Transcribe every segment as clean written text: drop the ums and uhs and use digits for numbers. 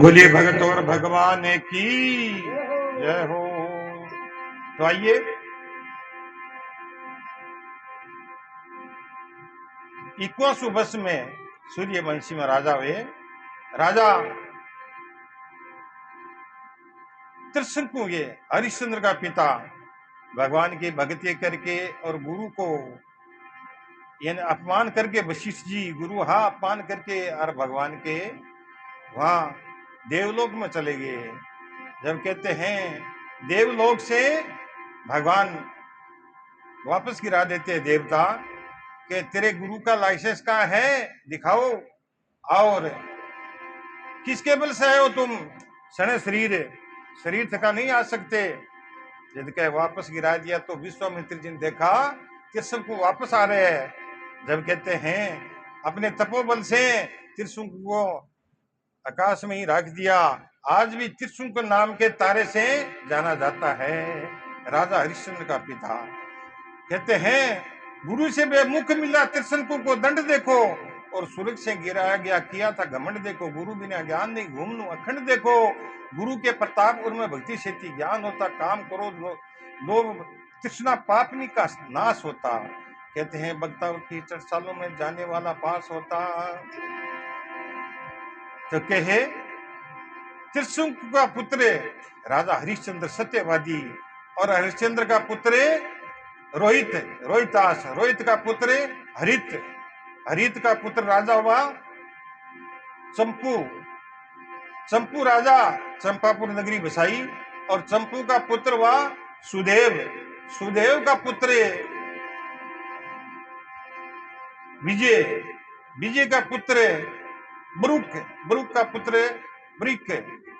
बोलिए भगत और भगवान की जय हो। तो आइए इक्वासु वर्ष में सूर्यवंशी में राजा हुए। राजा त्रिशंकु ये हरिश्चंद्र का पिता भगवान की भक्ति करके और गुरु को यानी अपमान करके वशिष्ठ जी गुरु अपमान करके और भगवान के वहां देवलोक में चले गए। जब कहते हैं देवलोक से भगवान वापस गिरा देते हैं देवता कि तेरे गुरु का लाइसेंस कहाँ है दिखाओ, और किसके बल से आए हो तुम, सने शरीर थका नहीं आ सकते। यदि कह वापस गिरा दिया तो विश्वामित्र जी ने देखा त्रिशंकु को वापस आ रहे हैं। जब कहते हैं अपने तपोबल से त्रिशंकु को आकाश में ही रख दिया। आज भी त्रिशंकु नाम के तारे से जाना जाता है। राजा हरिश्चंद्र का पिता कहते हैं गुरु से बेमुख मिला त्रिशंकु को दंड देखो, और सूरज से गिराया गया किया था घमंड देखो। गुरु बिना ज्ञान नहीं घूमनु अखंड देखो। गुरु के प्रताप और में भक्ति से ज्ञान होता, काम करो लोभ तृष्णा पापनी का नाश होता। कहते हैं भक्ता की सालों में जाने वाला पास होता। तो कहे त्रिशंकु का पुत्र राजा हरिश्चंद्र सत्यवादी, और हरिश्चंद्र का पुत्र रोहितास, रोहित का पुत्र हरित, हरित का पुत्र राजा हुआ चंपू, चंपू राजा चंपापुर नगरी बसाई, और चंपू का पुत्र हुआ सुदेव, सुदेव का पुत्र विजय, विजय का पुत्र ब्रुक, ब्रुक का पुत्र ब्रिक,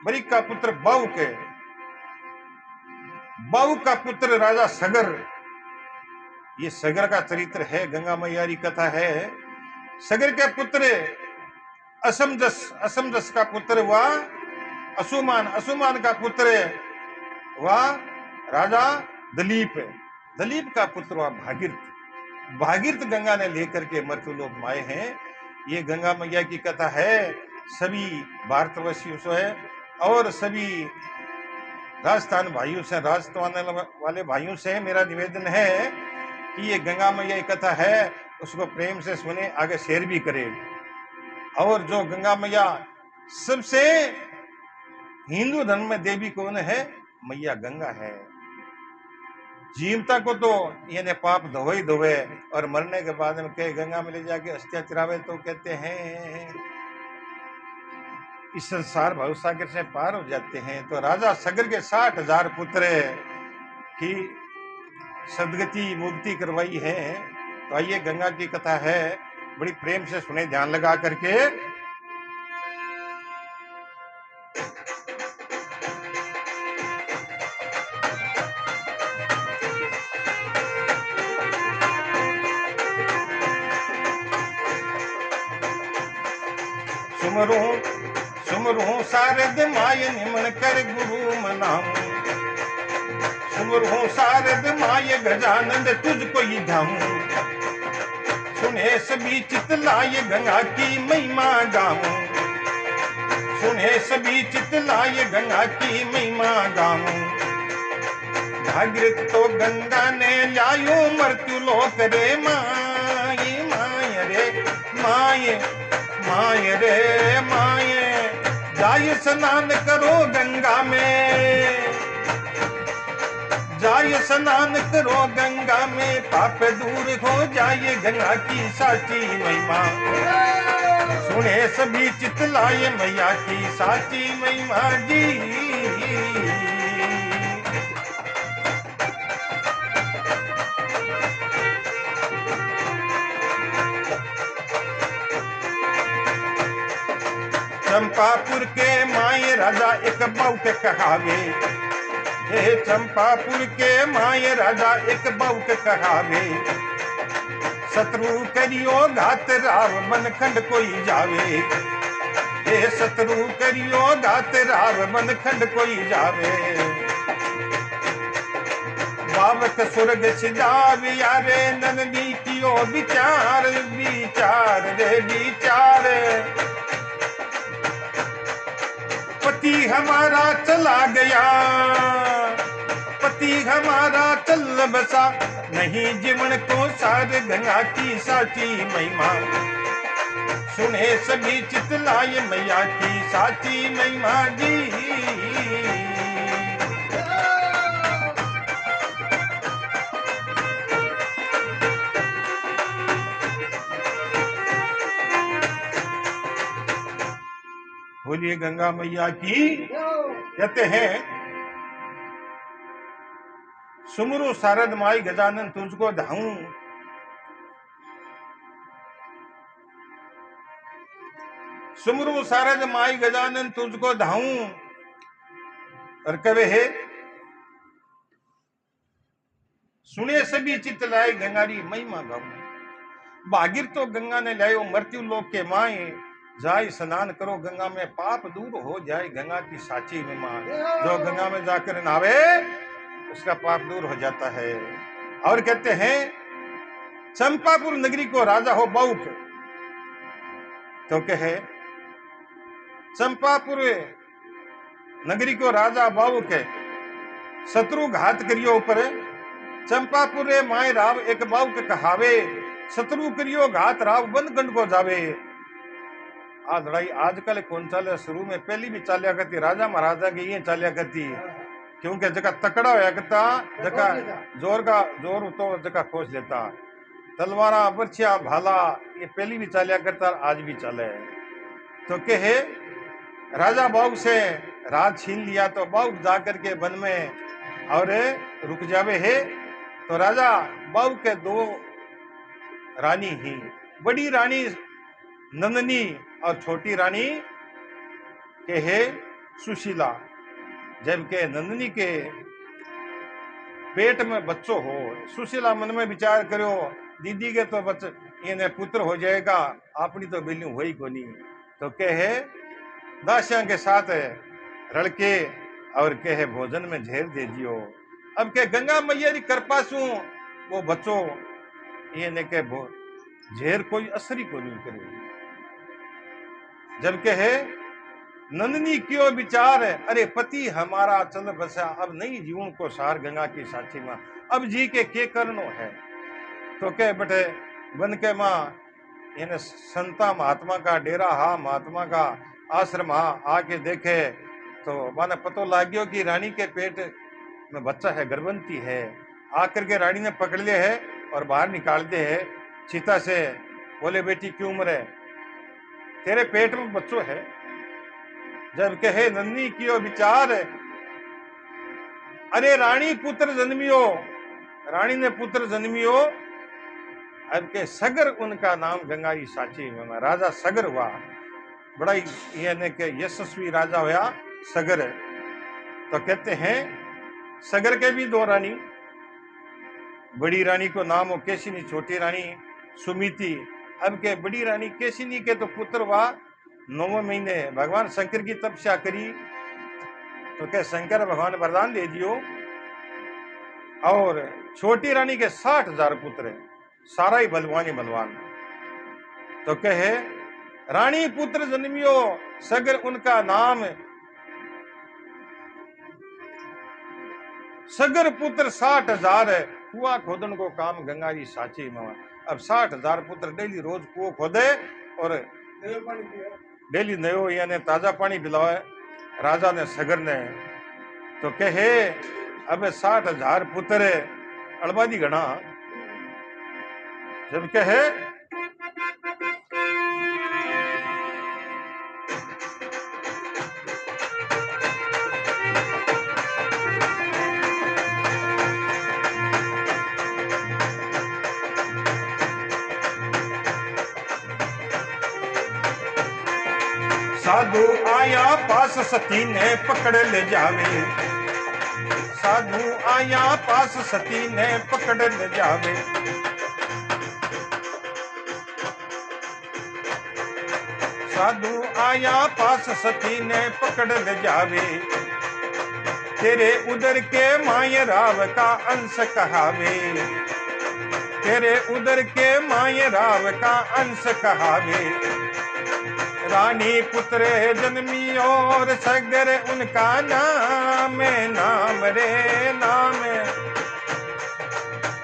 ब्रिक का पुत्र बाउक, बाउक का पुत्र राजा सगर। ये सगर का चरित्र है, गंगा मैया की कथा है। सगर के पुत्र असमजस, असमजस का पुत्र हुआ असुमान, असुमान का पुत्र हुआ राजा दलीप, दलीप का पुत्र हुआ भागीरथ, भागीरथ गंगा ने लेकर के मृत्युलोक में आए हैं। ये गंगा मैया की कथा है। सभी भारतवासियों से और सभी राजस्थान भाइयों से, राजस्थान वाले भाइयों से मेरा निवेदन है कि ये गंगा मैया की कथा है उसको प्रेम से सुने, आगे शेयर भी करें। और जो गंगा मैया सबसे हिंदू धर्म में देवी कौन है, मैया गंगा है। जीवता को तो ये पाप धोवे ही धोवे, और मरने के बाद में कहे गंगा में ले जाके अस्थियां चरावे तो कहते हैं इस संसार भवसागर से पार हो जाते हैं। तो राजा सगर के 60,000 पुत्र की सदगति मुक्ति करवाई है। तो आइए गंगा की कथा है, बड़ी प्रेम से सुने ध्यान लगा करके। सुमरू सुमरू शारद माय निमन कर गुरु मनाऊं, सुमरू शारद माय गजानंद तुझको ही ध्याऊं। सुने सभी चित लाए गंगा की महिमा गाऊं, सुने सभी चित लाए गंगा की महिमा गाऊं। भागीरथ तो गंगा ने लायो मृत्यु लोक रे माय, माय रे माय, माय रे माय। जाय स्नान करो गंगा में, जाय स्नान करो गंगा में, पाप दूर हो जाए गंगा की साची महिमा। सुने सभी चित लाए मैया की साची महिमा जी। चंपापुर के माए राजा एक बाउक कहावे, हे चंपापुर के माए राजा एक बाउक कहावे। शत्रु करियो घात राव मन खंड कोई जावे, हे शत्रु करियो घात राव मन खंड कोई जावे। बावक स्वर्ग सिधावे यारे नंदनी कियो विचार, विचार रे विचार। हमारा चला गया, पति हमारा चल बसा, नहीं जीवन को सार गंगा की साची महिमा, सुने सभी चितलाए मैया की साची महिमा जी। बोलिए गंगा मैया की। कहते हैं सुमरु शारद माई गजानन तुझको धाऊं, सुमरु शारद माई गजानन तुझको धाऊं, और कवे है सुने सभी चित लाए गंगारी महिमा गाऊं। भागीर तो गंगा ने लायो मृत्यु लोक के माए, जाए स्नान करो गंगा में पाप दूर हो जाए गंगा की साची महिमा। जो गंगा में जाकर नहावे उसका पाप दूर हो जाता है। और कहते हैं चंपापुर नगरी को राजा हो बाउक, तो कहे चंपापुर नगरी को राजा बाउक है, शत्रु घात करियो ऊपर, चंपापुर माए राव एक बाउक कहावे, शत्रु करियो घात राव बंद गंड को जावे। आ लड़ाई आजकल कौन चाले, शुरू में पहली भी चालिया करती, राजा महाराजा की ये चालिया करती, क्योंकि जगह तकड़ा होया करता, जगह जोर का जोर तो जगह खोज लेता, तलवारा बर्छिया भाला ये पहली भी चालिया करता, आज भी चले। तो कहे राजा बाउक से राज छीन लिया, तो बाउक जाकर के वन में और रुक जावे है। तो राजा बाउक के दो रानी ही, बड़ी रानी नंदनी और छोटी रानी के है सुशीला। जबकि नंदनी के पेट में बच्चों हो, सुशीला मन में विचार करो दीदी के तो बच्चे इन्हें पुत्र हो जाएगा, अपनी तो बिल्ली हुई को नहीं। तो कहे दासियां के साथ रड़के और कहे भोजन में झेर दे दियो। अब के गंगा मैया की कृपा सु वो बच्चों ये के झेर कोई असरी को नहीं करे। जब कहे नंदनी क्यों विचार, अरे पति हमारा चल बसा, अब नहीं जीवन को सार गंगा की साक्षी माँ, अब जी के करनो है। तो कह बेटे बन के माँ इन्हें संता महात्मा का डेरा हा, महात्मा का आश्रम हा, आके देखे तो माने पतो लाग्यो कि रानी के पेट में बच्चा है, गर्भवती है। आकर के रानी ने पकड़ लिया है और बाहर निकाल दे है चिता से, बोले बेटी क्यों मरे, तेरे पेट में बच्चों है। जब कहे नंदनी कियो विचार, अरे रानी पुत्र जन्मियो, रानी ने पुत्र जन्मियो। अब के सगर उनका नाम गंगारी साची में राजा सगर हुआ, बड़ा यानी के यशस्वी राजा हुआ सगर। तो कहते हैं सगर के भी दो रानी, बड़ी रानी को नाम हो केशिनी, छोटी रानी सुमिति। अब के बड़ी रानी केशिनी के तो पुत्र हुआ 9वें महीने, भगवान शंकर की तपस्या करी तो क्या शंकर भगवान वरदान दे दियो। और छोटी रानी के 60,000 पुत्र है, सारा ही बलवान ही बलवान। तो कहे रानी पुत्र जन्मियो, सगर उनका नाम, सगर पुत्र 60,000 है। कुआ खोदन को काम गंगारी साची मामा। अब 60,000 पुत्र डेली रोज कुओं खोदे और डेली नयो यानी ताजा पानी पिलावे राजा ने सगर ने। तो कहे अब 60,000 पुत्र अड़बादी गणा। जब कहे साधु आया पास सती ने पकड़ ले जावे, साधु आया पास सती ने पकड़ ले जावे। साधु आया पास सती ने पकड़ ले जावे, तेरे उदर के माय राव का अंश कहावे, तेरे उदर के माय राव का अंश कहावे। रानी पुत्र जन्मी और सगर उनका नाम नाम रे नाम।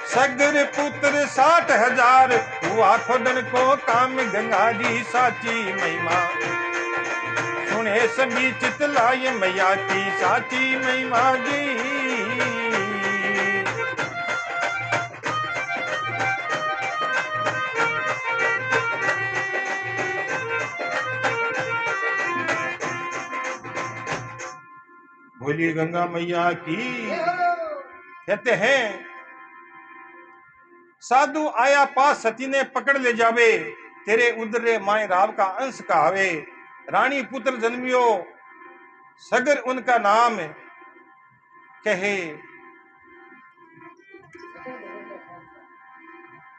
सगर पुत्र 60,000 हुआ खोदन को काम गंगा जी साची महिमा। सुने सभी चितलाए मैया की साची महिमा जी। बोलिए गंगा मैया की। कहते हैं साधु आया पास सती ने पकड़ ले जावे, तेरे उदरे माए राव का अंश कहावे। रानी पुत्र जन्मियो सगर उनका नाम कहे।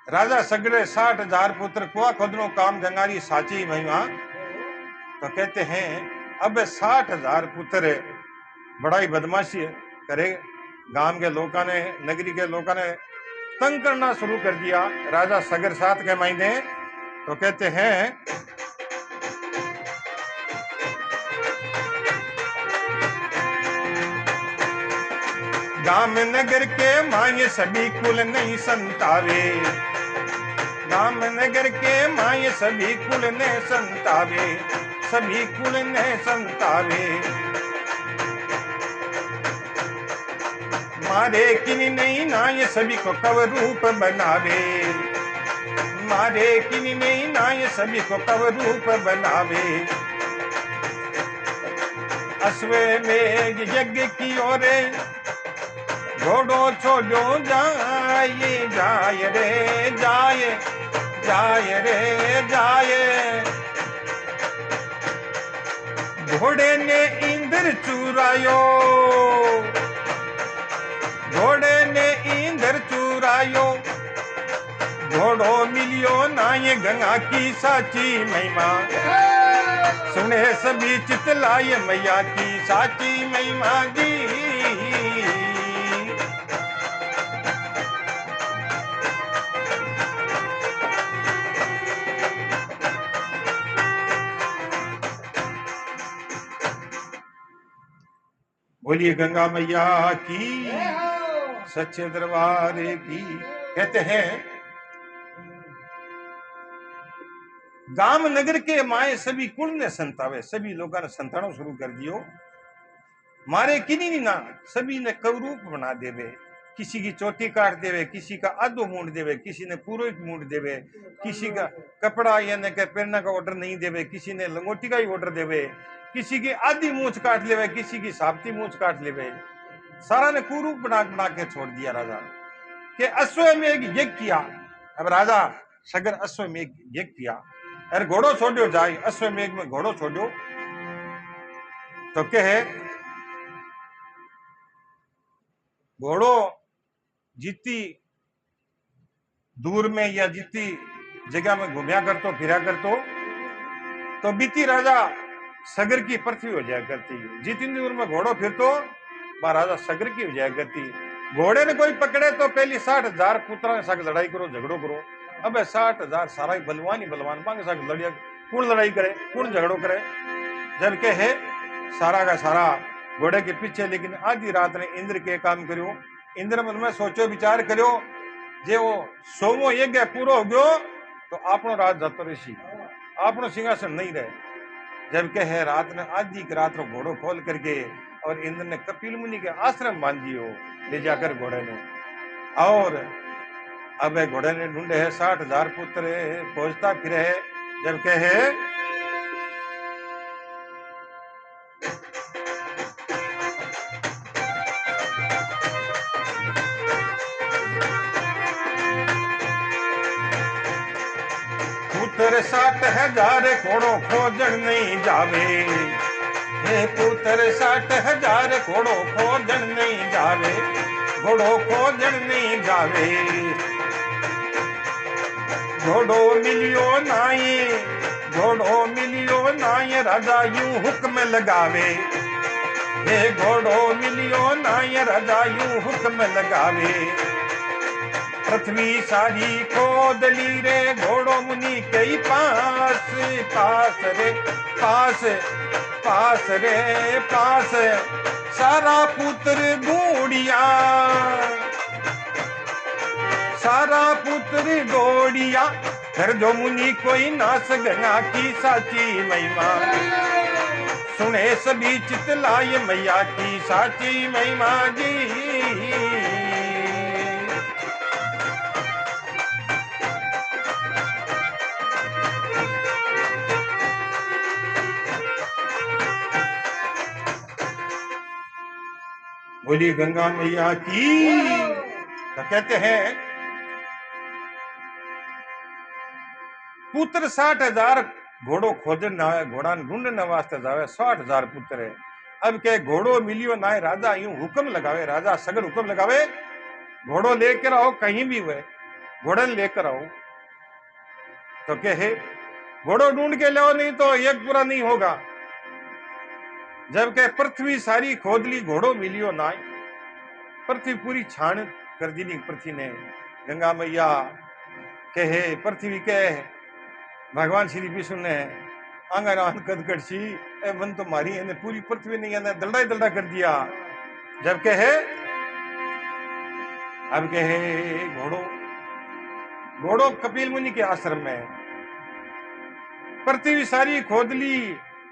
राजा सगरे 60,000 पुत्र कुआ खोदनो काम गंगारी साची महिमा। तो कहते हैं अब 60,000 पुत्र बड़ा ही बदमाशी करे। गांव के लोगों ने नगरी के लोगों ने तंग करना शुरू कर दिया राजा सगर 7 के महीने। तो कहते हैं गांव नगर के माये सभी कुल नहीं संतावे। गांव नगर के माये सभी कुल ने संतावे, सभी कुल ने संतावे। मारे किन नहीं ना ये सभी को कव रूप बनावे। मारे किन नहीं ना ये सभी को कव रूप बनावे। अश्वे में यज्ञ की ओर घोड़ो छोड़ो जाए जाए रे जाए जाए रे जाए। घोड़े ने इंद्र चुरायो, घोड़े ने इंद्र चुरायो। घोड़ो मिलियो ना ये गंगा की साची महिमा। सुने सभी चितलाए मैया की साची महिमा जी। बोलिए गंगा मैया की, सच्चे दरबार की। कहते हैं गांव नगर के माए सभी कुल ने संतावे, सभी लोगों ने संतानो शुरू कर दियो। मारे किनी ना सभी ने कवरूप बना देवे। किसी की चोटी काट देवे, किसी का आधो मूंड देवे, किसी ने पूरा एक मूंड देवे, किसी का कपड़ा यानी के पहनने का ऑर्डर नहीं देवे, किसी ने लंगोटी का ही ऑर्डर देवे, किसी की आधी मूंछ काट लेवे, किसी की साबती मूंछ काट लेवे। सारा ने कुरूप बना बना के छोड़ दिया राजा के। अश्वमेघ यज्ञ किया। अब राजा सगर अश्वमेघ यज्ञ किया। अरे घोड़ो छोड़ो जाए, अश्वमेघ में घोड़ो छोड़ो। तो कहे घोड़ो जितनी दूर में या जितनी जगह में घूमया करतो फिरा करतो तो बीती राजा सगर की पृथ्वी हो जाया करती। जितनी दूर में घोड़ो फिरतो वह राजा सगर की हो जाया करती। घोड़े ने कोई पकड़े तो पहली 60,000 पुत्रा के साथ लड़ाई करो, झगड़ो करो। अब 60,000 सारा ही बलवान ही बलवान पांगे साथ लड़िया, कौन लड़ाई करे, कौन झगड़ो करे। जब के है सारा का सारा घोड़े के पीछे। लेकिन आधी रात ने इंद्र के काम करो। इंद्र मन में सोचो विचार करो, जे वो 100वां यज्ञ पूरा हो गयो तो आपनो राज जातो ऋषि, आपनो सिंहासन नहीं रहे। जब के है रात ने आधी की रात रो घोड़ो खोल करके और इंद्र ने कपिल मुनि के आश्रम बांध दियो ले जाकर घोड़े ने। और अब घोड़े ने ढूंढे है 60,000 पुत्र खोजता फिरे है। जब के है पुत्र 60,000 घोड़ो खोजन नहीं जावे। हे पुत्र 60,000 घोड़ो खोजन नहीं जावे, घोड़ो खोजन नहीं जावे। घोड़ो मिलियो नाई, घोड़ो मिलियो नाई राजा यूं हुक्म लगावे। हे घोड़ो मिलियो नाई राजा यूं हुक्म लगावे। पृथ्वी सारी खोद ली रे घोड़ो मुनि के पास, पास रे पास, पास रे पास, सारा पुत्र ढूंढिया, सारा पुत्र ढूंढिया, फिर जो मुनि कोई नास गंगा की साची महिमा, सुने सभी चितलाए मैया की साची महिमा जी। बोली गंगा मैया की। तो कहते हैं पुत्र 60,000 घोड़ो खोजन ना है, घोड़ा ढूंढने वास्ते जावे 60,000 पुत्र है। अब के घोड़ो मिलियो ना है, राजा यूं हुक्म लगावे, राजा सगल हुक्म लगावे, घोड़ो लेकर आओ कहीं भी हुए, घोड़न लेकर आओ। तो कहे घोड़ो ढूंढ के लाओ, नहीं तो एक पूरा नहीं होगा। जबकि पृथ्वी सारी खोद ली, घोड़ो मिलियो ना, पृथ्वी पूरी छान कर दी पृथ्वी ने। गंगा मैया कहे पृथ्वी के भगवान श्री विष्णु ने आंगर आन कदकड़ सी ए वन तो मारी है, पूरी पृथ्वी ने दलड़ा ही दलड़ा कर दिया। जब कहे अब कहे घोड़ो, घोड़ो कपिल मुनि के आश्रम में, पृथ्वी सारी खोद ली,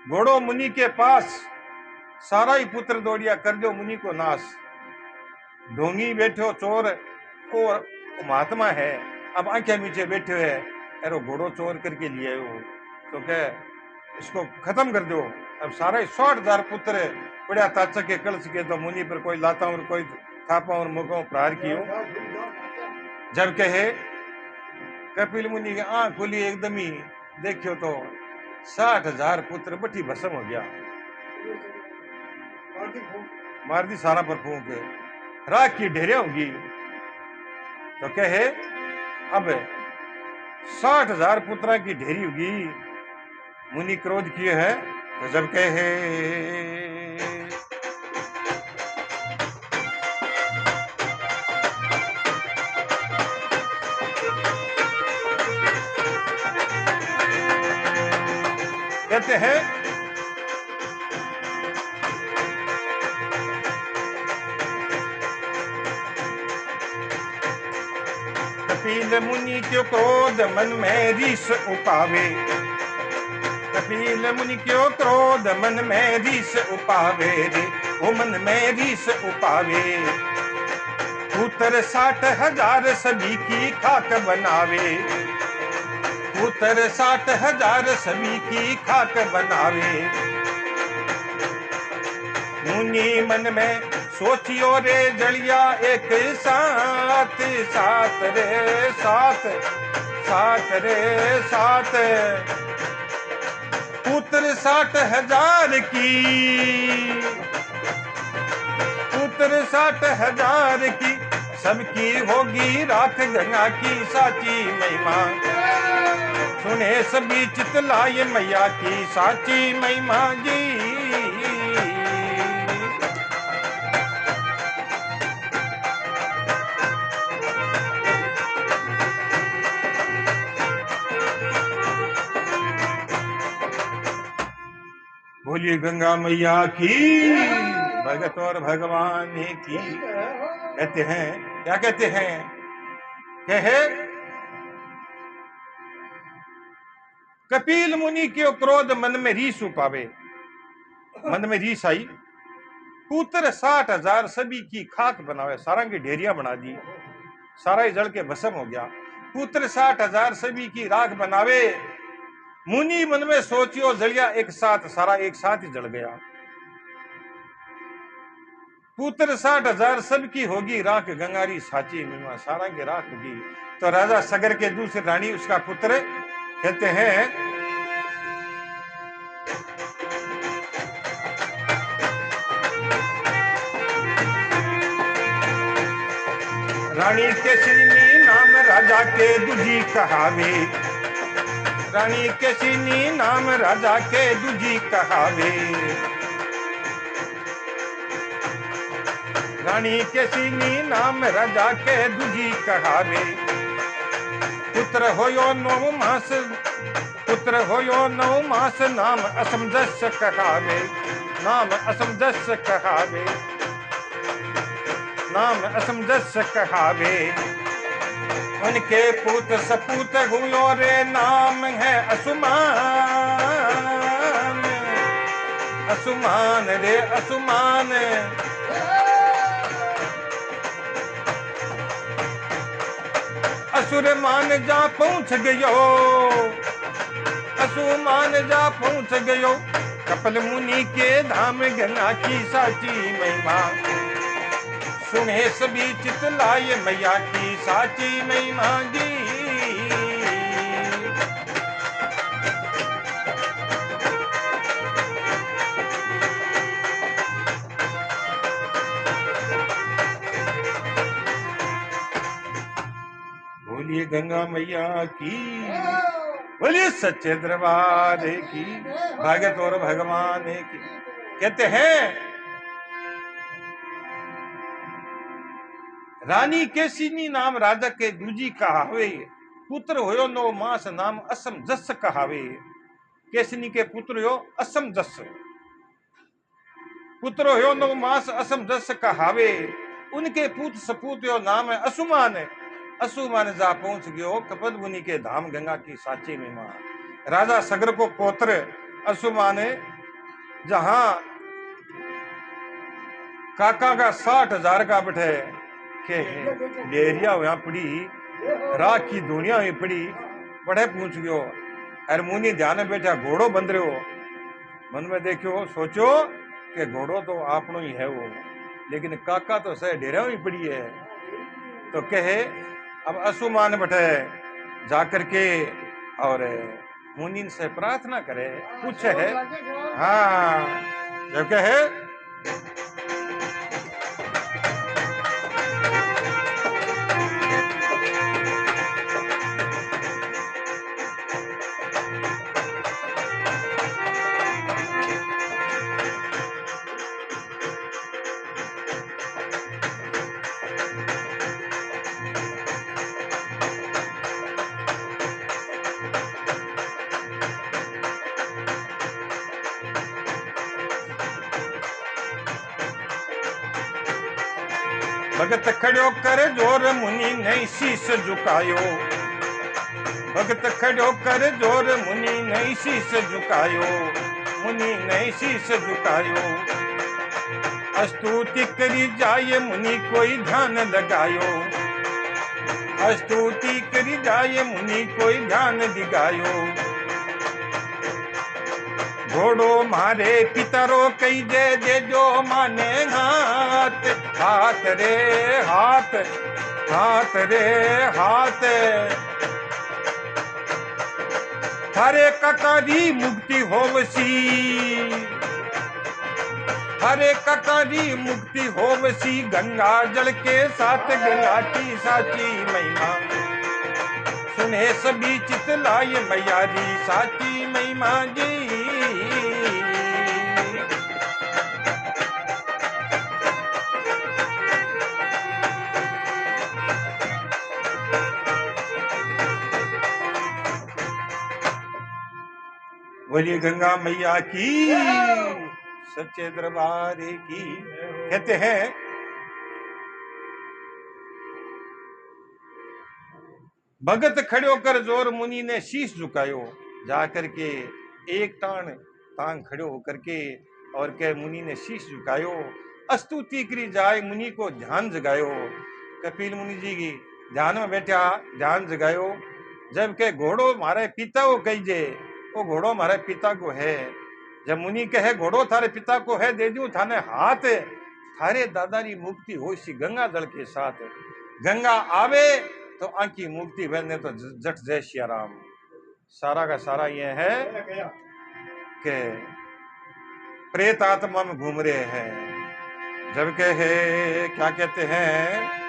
घोड़ो मुनि के पास, सारा ही पुत्र दौड़िया कर दो मुनि को नाश। ढोंगी बैठो चोर और महात्मा है, अब आंखें मीचे बैठे है, अरे घोड़ो चोर करके लिए हो, तो क्या इसको खत्म कर दो। अब सारा 60,000 पुत्र पड़ा ताचक के कलश के, तो मुनि पर कोई लाता और कोई थापा और मुखों प्रहार कियो। जब कहे कपिल मुनि की आंख खुली एकदम ही, देखियो तो 60,000 पुत्र बटी भस्म हो गया, मार दी सारा पर फूंक, राख की ढेरे होगी। तो कहे अब 60,000 पुत्रा की ढेरी होगी, मुनि क्रोध किए है। तो जब कहे कहते हैं कपिल मुनि क्यों क्रोध मन में रीस उपावे, कपिल मुनि क्यों क्रोध मन में रीस उपावे रे, वो मन में रीस उपावे। पुत्र 60,000 सभी की खाक बनावे, पुत्र 60,000 सभी की खाक बनावे। मुनि मन में सोचियो रे जलिया एक साथ, साथ रे साथ, साथ रे साथ, पुत्र 60,000 की, पुत्र 60,000 की, सबकी होगी राख गंगा की साची महिमा, सुने सभी चितलाए मैया की साची महिमा जी। बोलिए गंगा मैया की, भगत और भगवान की। कहते हैं क्या कहते हैं, कहे कपिल मुनि के क्रोध मन में रीस उपावे, मन में रीस आई, पुत्र 60,000 सभी की खाक बनावे, सारा की ढेरियां बना दी, सारा ही जल के भस्म हो गया। पुत्र 60,000 सभी की राख बनावे, मुनि मन में सोचियो जलिया एक साथ, सारा एक साथ ही जल गया। पुत्र 60,000 सबकी होगी राख गंगारी साची महिमा, सारा की राख होगी। तो राजा सगर के दूसरे रानी उसका पुत्र कहते हैं रानी केशिनी नाम राजा के दूजी कहावे, रानी केशिनी नाम राजा के दूजी कहावे। रानी केसिनी नाम राजा के दूजी कहावे। पुत्र होयो 9 मास, पुत्र होयो 9 मास नाम असमजस कहावे, नाम असमजस कहावे, नाम असमजस कहावे। उनके पूत सपूत हुयो रे नाम है असुमान, असुमान रे असुमान। असुर मान जा पहुंच गयो, असुमान जा पहुंच गयो, कपिल मुनि के धाम गंगा की साची महिमा। सुने सभी चितलाए मैया की साची महिमा जी। बोलिए गंगा मैया की, बोलिए सच्चे दरबार की, भगत और भगवान की। कहते हैं रानी केसिनी नाम राजा के दूजी कहावे। पुत्र होयो 9 मास नाम असम जस कहावे। केसिनी के पुत्र हो असम जस, पुत्र होयो 9 मास असम जस कहावे। उनके पूत सपूत हो नाम है असुमान। असुमान जा पहुंच गयो कपिल मुनि के धाम गंगा की साची महिमा। राजा सगर को पोत्र असुमान जहां काका का 60,000 का बैठे के डेरिया हुआ पड़ी, राख की दुनिया हुई पड़ी, बड़े पूछ गयो। अरे मुनि ध्यान में बैठा घोड़ो बंद रहे हो, मन में देखियो सोचो कि घोड़ो तो आपनो ही है वो, लेकिन काका तो सह डेरा ही पड़ी है। तो कहे अब असुमान बैठे जाकर के और मुनि से प्रार्थना करे, पूछे है। हाँ जब कहे भगत खड़ो कर जोर मुनि नहीं शीश झुकायो, भगत खड़ो कर जोर मुनि नहीं शीश झुकायो, मुनि नहीं शीश झुकायो। स्तुति करी जाए मुनि कोई ध्यान लगायो, स्तुति करी जाए मुनि कोई ध्यान दिगायो। घोड़ो मारे पितरो कई दे दे जो माने हाथ, हाथ रे हाथ, हाथ रे हाथ। थारे ककारी मुक्ति होवसी, थारे ककारी मुक्ति होवसी, गंगा जल के साथ गंगा की साची महिमा। सुने सभी चितलाए मैया री साची महिमा जी। बोलिए गंगा मैया की, सच्चे दरबार की। कहते हैं भगत खड़ो कर जोर मुनि ने शीश झुकायो। जाकर के एक टांग खड़ो होकर के और के मुनि ने शीश झुकायो। स्तुति करी जाए मुनि को ध्यान जगायो। कपिल मुनि जी की ध्यान में बैठा, ध्यान जगायो। जब के घोड़ो मारे पिता को कहीजे, वो घोड़ो मारे पिता को है। जब मुनि कहे घोड़ो थारे पिता को है, दे दूं थाने हाथ, थारे दादारी मुक्ति हो सी गंगा जल के साथ। गंगा आवे तो आंकी मुक्ति बने तो जट जय श्री राम। सारा का सारा ये है कि प्रेत आत्मा में घूम रहे हैं। जब कहे क्या कहते हैं,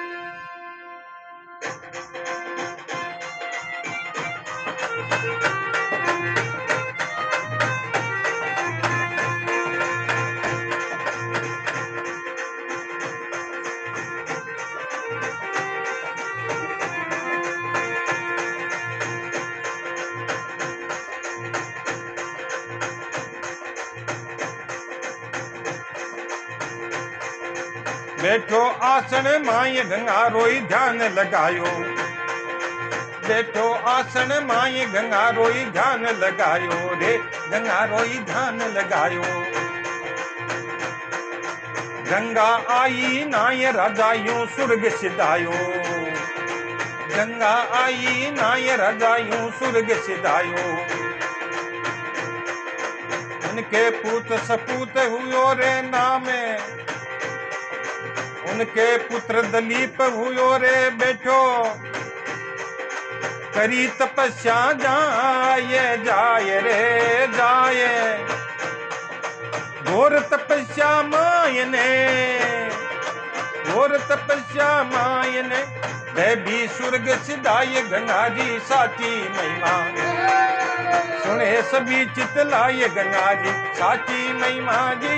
बैठो आसन माय गंगा रोई ध्यान लगायो, बैठो आसन माय गंगा रोई ध्यान लगायो रे, गंगा रोई ध्यान लगायो। गंगा आई नाय राजा यूं स्वर्ग सिधायो, गंगा आई नाय राजा यूं स्वर्ग सिधायो। उनके पूत सपूत हुयो रे नामे, उनके पुत्र दलीप हुयो रे बैठो, करी तपस्या जाए जाए रे जाए, घोर तपस्या मायने, घोर तपस्या मायने, वह भी स्वर्ग सिधाए गंगा जी साची महिमा, सुने सभी चित लाए गंगा जी साची महिमा जी।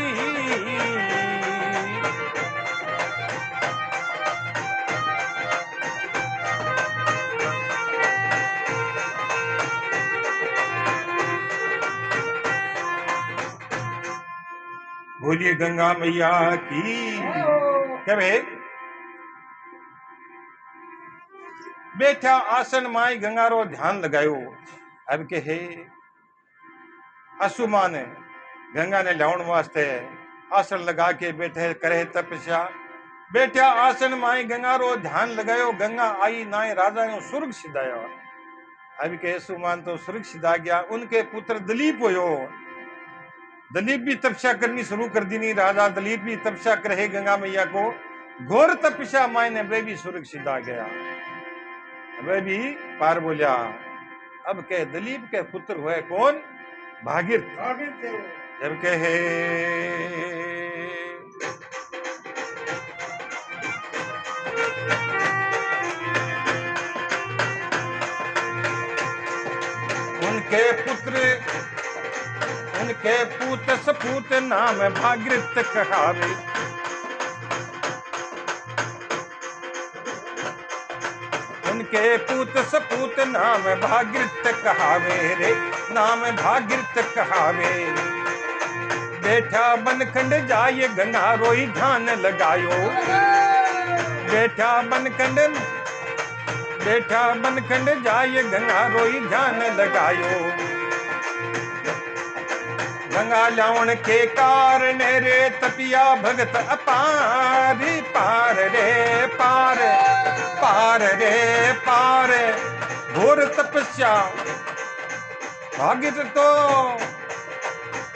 बोलिए गंगा मैया की। क्या भाई बैठा आसन माई गंगा रो ध्यान लगायो। अब के है असुमान गंगा ने लाउण वास्ते आसन लगा के बैठे करे तपस्या। बैठा आसन माई गंगा रो ध्यान लगायो, गंगा आई नाय राजा नो स्वर्ग सिधायो। अब के असुमान तो स्वर्ग सिधा गया। उनके पुत्र दलीप होयो, दलीप भी तपस्या करनी शुरू कर दी। नहीं राजा दलीप भी तपस्या करे गंगा मैया को, घोर तपस्या मायने वे भी स्वर्ग सिधा गया। वे भी पार बोलिया। अब के दलीप के पुत्र हुए कौन? भागीरथ। जब के है उनके पुत्र, उनके पूत सपूत नाम भागीरथ कहावे। उनके पूत सपूत नाम भागीरथ कहावे रे, नाम भागीरथ कहावे। बैठा बनखंड जाए गंगा रोई ध्यान लगायो, बैठा बनखंड, बैठा बनखंड जाए गंगा रोई ध्यान लगायो। गंगा लावण के कारण रे तपिया भगत अपार, पार रे पार, पार रे पार, घोर तपस्या। भागीरथ तो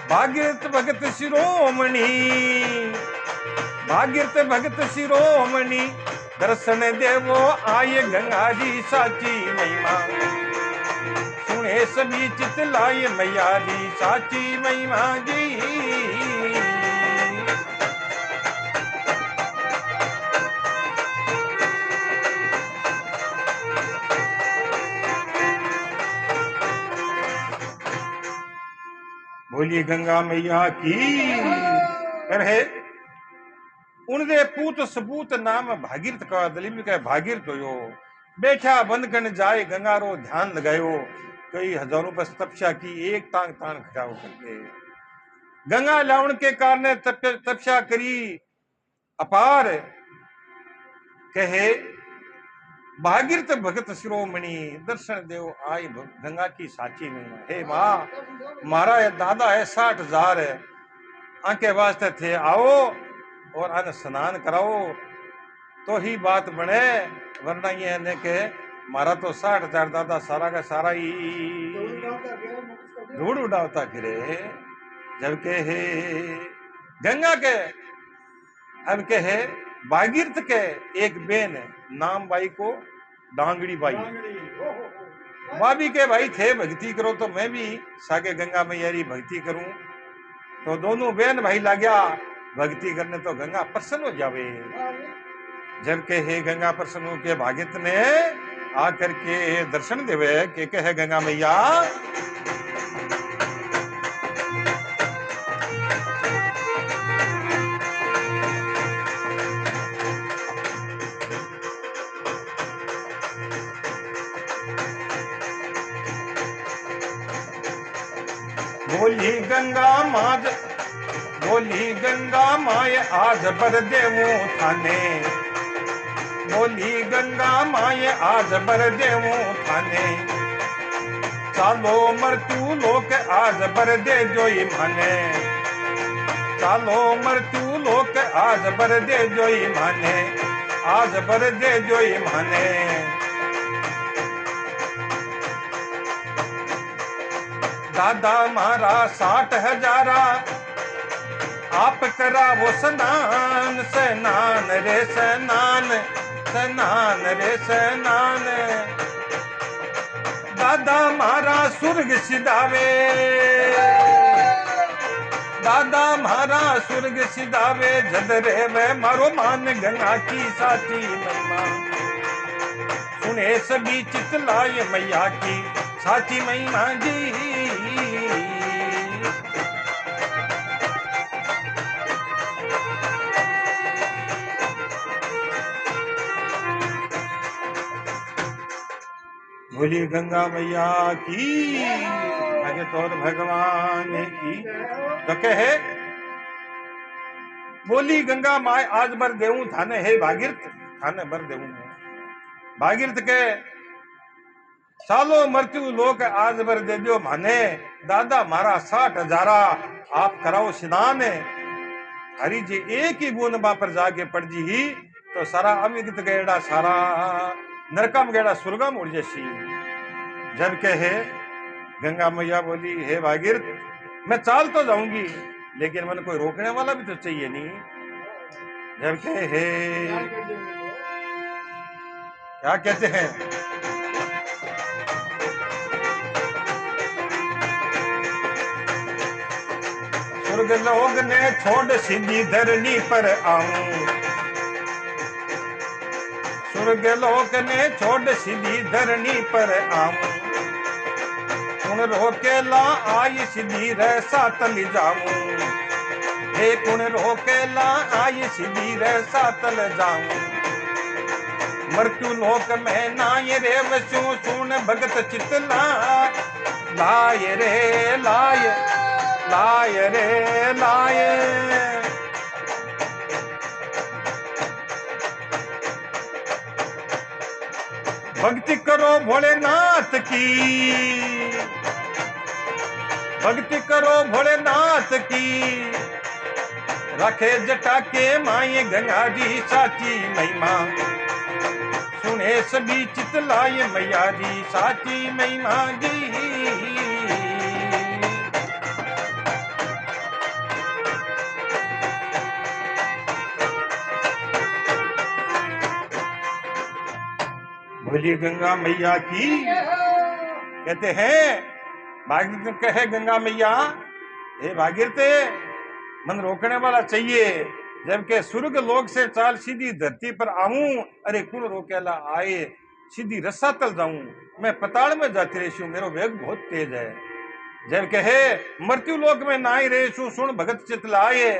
भागीरथ भगत शिरोमणि, भागीरथ भगत शिरोमणि, दर्शन देवो आए गंगा जी साची महिमा, सुने सभी चित लाए मैया जी साची महिमा जी। बोलिए गंगा मैया की। रहे उनके पूत सपूत नाम भागीरथ का, दलीप का भागीरथ हो। बैठा बंद करने जाए गंगा रो ध्यान लगायो, कई हजारों बस तपस्या की, एक टांग तान खटाओ करके गंगा लावण के कारण तपस्या करी अपार। कहे भागीरथ भगत शिरोमणि, दर्शन देव आई गंगा की साची महिमा। हे माँ, मारा है दादा है 60,000 है, आंके वास्ते थे आओ और अन स्नान कराओ तो ही बात बने, वरना ये ने के मारा तो 60,000 दादा सारा का सारा ही धूड़ उड़ावता फिरे। जबकि है गंगा के, अब के है भागीरथ के एक बेन नाम बाई को डांगड़ी बाई, भाभी के भाई थे भक्ति करो तो मैं भी सागे गंगा मैया री भक्ति करूं। तो दोनों बहन भाई लाग्या भक्ति करने, तो गंगा प्रसन्न हो जावे। जबकि हे गंगा प्रसन्न हो के भागीरथ ने आकर के दर्शन देवे के कहे गंगा मैया। बोली गंगा माँ, बोली गंगा माय आज बर देवू थाने, बोली गंगा माय आज बर देवू थाने, चालो मृत्यु लोक आज बर दे जोई माने, चालो मृत्यु लोक आज बर दे जोई माने, आज बर दे जोई माने। दादा मारा 60,000 आप करावो स्नान, स्नान रे स्नान, स्नान रे स्नान। दादा मारा स्वर्ग सिधावे, दादा मारा स्वर्ग सिधावे, जद रे वे मारो मान गंगा की साची महिमा, सुने सभी चितलाय मैया की साची महिमा जी। बोली गंगा मैया की, आगे तो भगवान की। तो कहे बोली गंगा माय आज बर देऊं थाने, हे भागीरथ थाने बर देऊं। भागीरथ के सालो मृत्यु लोक आज बर दे दियो माने, दादा मारा 60,000 आप कराओ स्नान। हरि जी एक ही बूंद बा पर जाके पड़ जी ही तो सारा अविगत गएड़ा, सारा नरकम गएड़ा स्वर्गम उड़ जैसी। जब कहे गंगा मैया बोली हे भागीरथ मैं चाल तो जाऊंगी लेकिन मन कोई रोकने वाला भी तो चाहिए नहीं। जब कहे क्या कहते हैं, स्वर्ग लोग ने छोड़ सीधी धरनी पर आऊं, स्वर्ग लोक ने छोड़ सीधी धरनी पर आऊं, कुण रोकेला आई सीधी रह सातल जाऊं, हे कुण रोकेला आई सीधी रह सातल जाऊं। मृत्यु लोक में नाय रे वसू सुन भगत चितला, लाय रे लाय, लाय रे लाय। भक्ति करो भोलेनाथ की, भक्ति करो भोलेनाथ की, रखे जटा के माये गंगा जी साची महिमा, सुने सभी चितलाय मैया जी साची महिमा जी। बोलिए गंगा मैया की। कहते हैं भागीरथ कहे गंगा मैया हे भागीरथ मन रोकने वाला चाहिए, जबकि स्वर्ग लोक से चाल सीधी धरती पर आऊं, अरे कुण रोकेला आए सीधी रस्सा तल जाऊं, मैं पताल में जाती रही, मेरो वेग बहुत तेज है। जब कहे मृत्यु लोक में नाई रेसू सुन भगत चितलाए,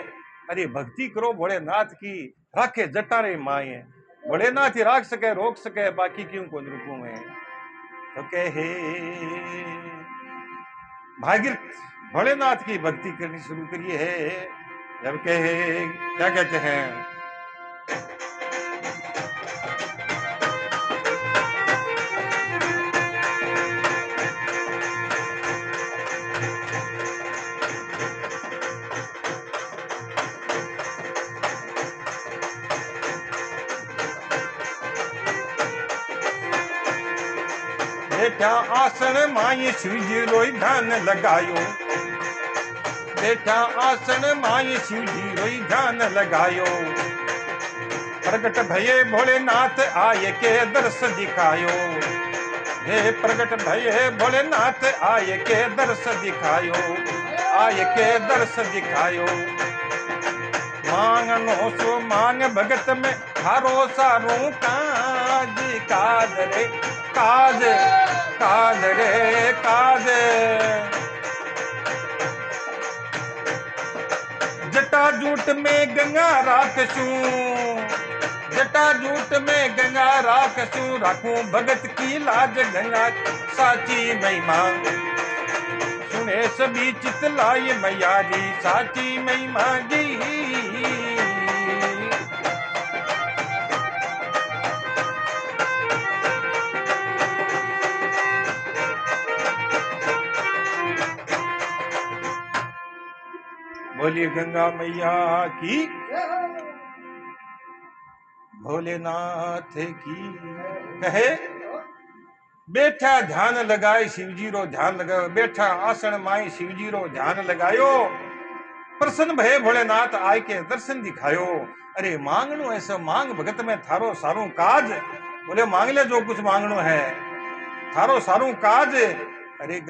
अरे भक्ति करो भोलेनाथ की, राखे जटा रे माए, भोलेनाथ ही राख सके रोक सके, बाकी क्यों को रुकू मैं। तो कहे भागीरथ भोलेनाथ की भक्ति करनी शुरू करिए है। जब कहे क्या कहते हैं, बेटा आसन माई शिव जी रोई ध्यान लगायो, बेटा आसन माई शिव जी रोई ध्यान लगायो, प्रगट भये भोलेनाथ आए के दर्श दिखायो, हे प्रगट भये भोलेनाथ आए के दर्श दिखायो, आए के दर्श दिखायो। मांगनो सो मांग भगत में हारो सारू काज, काज रे काज, काज रे काज। जटा जूट में गंगा राखसू, जटा जूट में गंगा राखसू, राखूं भगत की लाज गंगा साची महिमा, सुने सभी चितलाए मैया जी साची महिमा जी। बोलिए गंगा मैया की, भोलेनाथ की। कहे बैठा ध्यान लगाए शिवजी रो ध्यान लगायो, बैठा आसन माई शिवजी रो ध्यान लगायो, प्रसन्न भय भोलेनाथ आय के दर्शन दिखायो। अरे मांगनो ऐसा मांग भगत में थारो सारू काज। बोले मांग ले जो कुछ मांगनो है, थारो सारू काज। अरे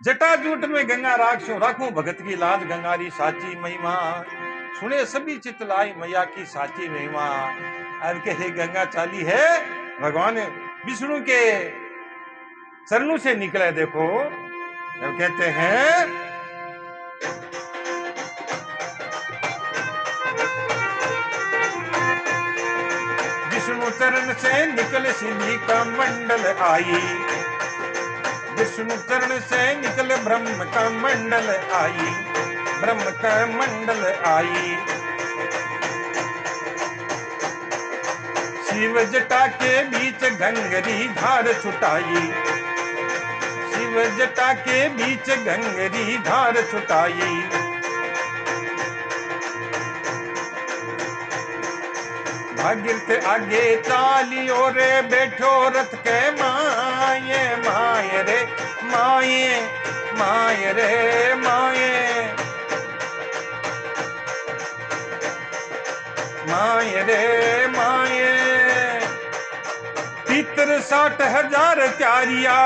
जटाजूट में गंगा राखो राखूं भगत की लाज, गंगारी साची महिमा सुने सभी चितलाई मैया की साची महिमा। अब के हे गंगा चाली है भगवान विष्णु के चरणों से निकले। देखो अब कहते हैं विष्णु चरण से निकल सिद्धि का मंडल आई, विष्णु चरण से निकल ब्रह्म का मंडल आई, ब्रह्म का मंडल आई। शिव जटा के बीच गंगरी धार छुटाई, शिव जटा के बीच गंगरी धार छुटाई। भागीरथ आगे चालियो रे बैठो रथ के माये, माये रे माये, माये रे माये, माये रे माये। पितर 60,000 त्यारिया,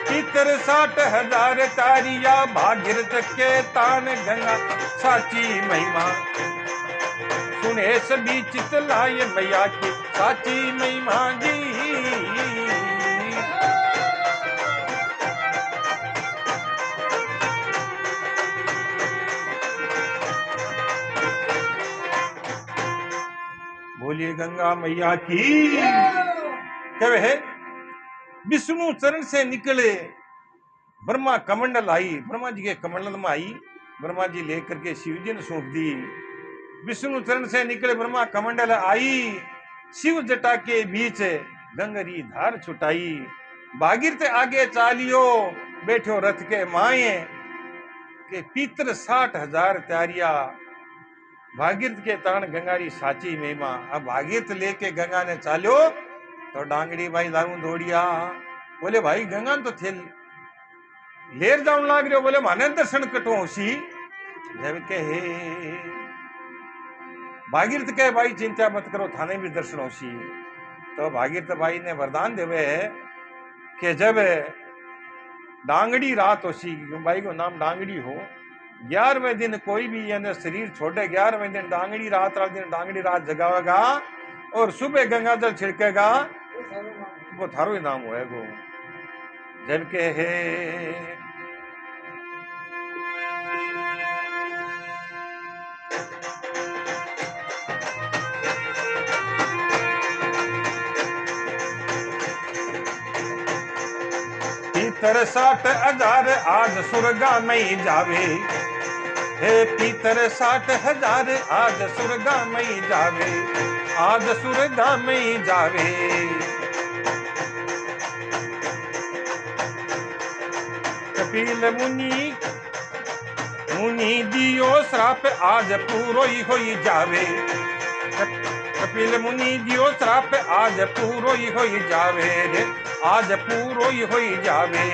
पितर 60,000 त्यारिया, भागीरथ के तान गंगा साची महिमा सुने सभी चितलाए मैया की साची महिमा जी। बोलिए गंगा मैया की। कहे विष्णु चरण से निकले ब्रह्मा कमंडल आई, ब्रह्मा जी के कमंडल में आई, ब्रह्मा जी लेकर के शिव जी ने सौंप दी। विष्णु चरण से निकले ब्रह्मा कमंडल आई, शिव जटा के बीच गंगरी धार छुटाई। भागीरथ आगे चालियो बैठो रथ के माए, के पीतर 60,000 त्यारिया, भागीरथ के ताण गंगारी साची महिमा। अब भागीरथ लेके गंगा ने चालो तो डांगड़ी भाई दारू दौड़िया। बोले भाई गंगा तो थे लेर जाऊन लाग रहे हो। बोले माने दर्शन कटो होशी। जब के हे भागीरथ के भाई चिंता मत करो थाने भी दर्शन होशी। तो भागीरथ भाई ने वरदान देवे कि जब डांगड़ी रात होशी, भाई को नाम डांगड़ी हो, 11वें दिन कोई भी यानी शरीर छोड़े, 11वें दिन डांगड़ी रात वाले दिन डांगड़ी रात जगावेगा और सुबह गंगा जल छिड़केगा, वो थारो ही नाम होएगो। जबकि है पीतर 60,000 आज सुरगा में जावे, हे पीतर 60,000 आज सुरगा में जावे, आज सुरगा में जावे। कपिल मुनि मुनि दियो श्राप आज पूरो ही होई जावे, कपिल मुनि दियो श्राप आज पूरो ही होई जावे रे, आज पूरो ही होई जावे।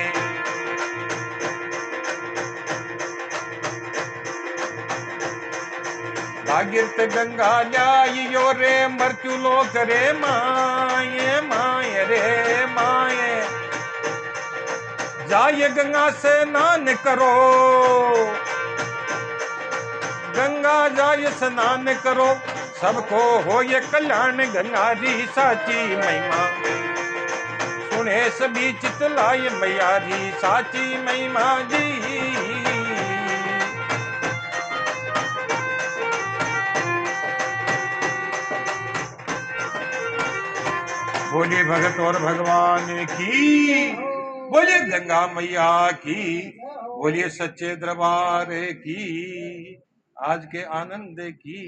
भागीरथ गंगा ल्याइयो रे मृत्यु लोक रे माये, माये रे माये। जाय गंगा स्नान करो, गंगा जाय स्नान करो, सबको हो ये कल्याण गंगारी साची महिमा सुने सभी चितलाए मैया जी साची महिमा जी। बोले भगत और भगवान की, बोले गंगा मैया की। बोलिए सच्चे दरबार की, आज के आनंद की।